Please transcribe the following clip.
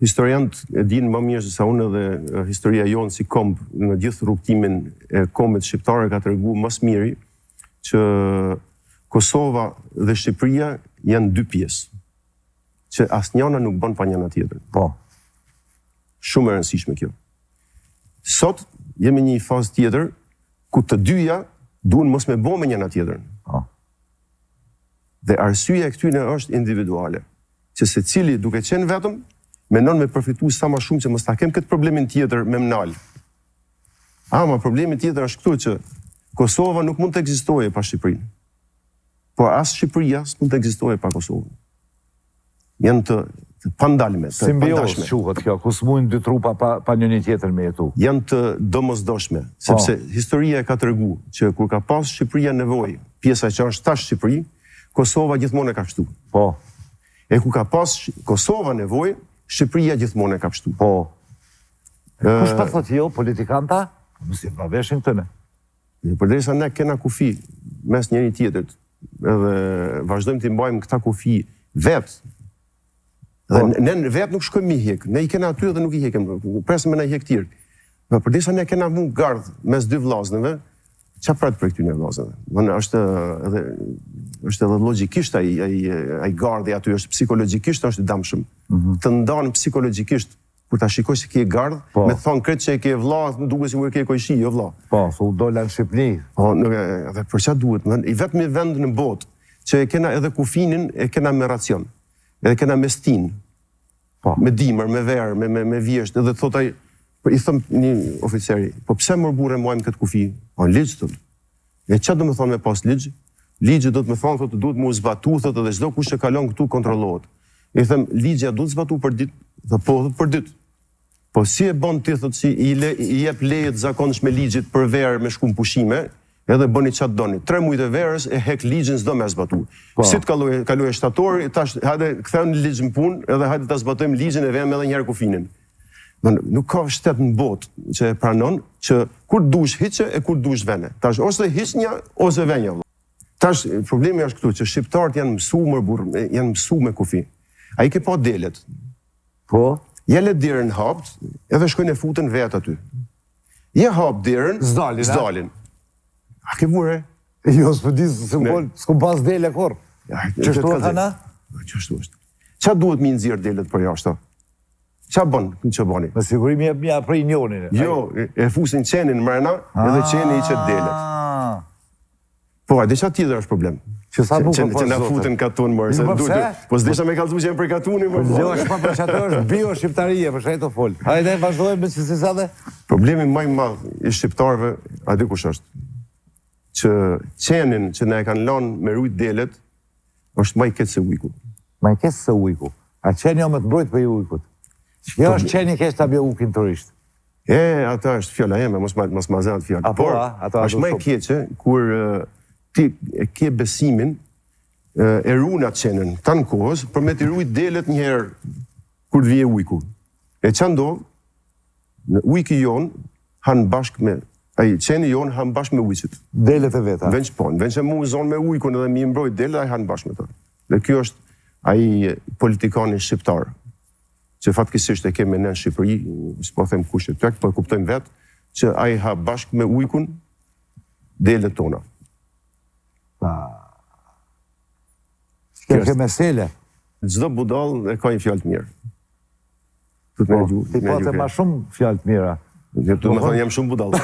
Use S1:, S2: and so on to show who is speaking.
S1: historianët e dinë më mirë se sa unë dhe historia jonë si komb në gjithë rrugtimin e kombit shqiptare ka treguar më së miri që Kosova dhe Shqipëria janë dy pjesë, që asnjëna nuk bën pa njëna tjetrën.
S2: Po.
S1: Shumë e rëndësishme kjo. Sot jemi në një fazë tjetër ku të dyja duhen mos me bë me njëna tjetrën.
S2: Po.
S1: Dhe arsyeja e këtyre është individuale, që secili duke qenë vetëm mendon me përfitu sa më shumë që mos ta kem këtë problemin tjetër me mnal. Ma problemi tjetër është këtu që Kosova nuk mund të ekzistojë pa Shqipërinë. Po as Shqipëria s'mund të ekzistojë pa Kosovën. Janë të pandalme, të pandashme.
S2: Simbiozë quhet kjo, ku s'mujnë dy trupa pa njëri tjetër me jetu.
S1: Janë të domosdoshme, sepse historia ka treguar që kur ka pas Shqipëria nevojë, pjesa që është tash Shqipëri, Kosova gjithmonë e ka pështu.
S2: Po.
S1: E ku ka pas Kosova nevojë, Shqipëria gjithmonë e ka pështu.
S2: Po. Kush pa thot jo, politikanta? Mos i paveshin këtëne.
S1: Përderisa ne kena kufi mes njëri tjetrit, edhe vazhdojmë të mbajmë këta kufi vetë, dhe ne vetë nuk shkojmë i hek, ne i kena aty dhe nuk i hekem, presëm me na i hek tjerë. Përderisa ne kena mu gardh mes dy vllaznëve, qa pratë për këtyne vllaznëve? Është edhe logjikisht ai gardhi aty, është psikologjikisht është i damshëm. Të ndanë psikologjikisht kur ta shikoj se ke gardh, me thonë kretë që e ke vlla, duke si mu e ke kojshi, jo vlla.
S2: Po, thu dola në Shqipëni.
S1: Dhe për qa duhet, i vetëmi vend në botë, që e kena edhe kufinin, e kena me racion, edhe kena me stin, me dimër, me verë, me vjesht, edhe thotaj, i thëmë një oficeri, po pse më burë e muajmë këtë kufi? Ligjë, thotë. E qa do me thonë me pas ligjë? Ligjë do të me thonë, thotë, duhet mu zbatu, thotë, edhe çdo kush që kalon këtu kontrollohet. I thëmë, ligjja duhet zbatu për ditë, dhe po, thotë, për ditë. Po si e bon ti, thotë, si i jep lejet zakonshme ligjit për verë me shkum pushime, edhe bëni qatë doni. 3 mujtë e verës e hek ligjin s'do me zbatu. Si të kaloj e shtatori, tash hajde kthejmë ligjë në punë, edhe hajde ta zbatojmë ligjin e vejmë edhe njerë kufinin. Nuk ka shtet në botë që e pranon, që kur dush hiqe e kur dush vene. Tash ose hiqnja, ose venja. Tash problemi është këtu, që shqiptarët janë mësu më burë, janë mësu me kufi. A i ke pa delet.
S2: Po?
S1: Jelle derën hapt, edhe shkojnë e futën vetë aty. Je hap derën, zdalin. A ke vure?
S2: Jo, s'pë di, s'kom pas dele kur. Qështu e kana?
S1: Qështu është. Qa duhet mi nëzirë delet për jashta? Qa bën, që bëni?
S2: Me sigurimi e mja prej njonin.
S1: Jo, e fusin qenin mrena, edhe qeni i qëtë delet. Po, a disha tjeder është problem.
S2: Që sa nuk
S1: që na futen katun mërë. Po s'disha me kalzu që jenë për katuni mërë.
S2: Jo, është pa për që ato është bio-shqiptarije, për shajto folë. Hajde, vazhdojmë me që si sa dhe?
S1: Problemi maj madh i shqiptarëve, a di kush është, që qenin që ne e kanë lanë me rujt delet, është maj ketë se ujku.
S2: Maj ketë se ujku. A qeni jo me të brojt për i ujkut? Jo është qeni kesh të abjo ukin turisht.
S1: Ata është fjalla jeme, mos ma zënë fjallë. Por, është maj keqe, kur ti e ke besimin, e runat qenën, ta në kohës, për me të rujt delet njëherë kur të vje ujku. E që ndohë, ujki jonë, hanë bashkë me, qeni jonë hanë bashkë me ujqit.
S2: Delet e veta?
S1: Venç ponë, venç e mu zonë me ujkun edhe mi mbrojt delet, a i hanë bashkë me të. Dhe kjo është aji politikanin shqiptarë, që fatkesisht e keme në Shqipëri, s'po them kush e tek, po e kuptojmë vetë, që a i ha bashkë me ujkun delet tona.
S2: Kjo ke mesele?
S1: Çdo budall e ka një fjalë të mirë.
S2: Ti po të ma shumë fjalë të mira.
S1: Do të më thonë jam shumë budall.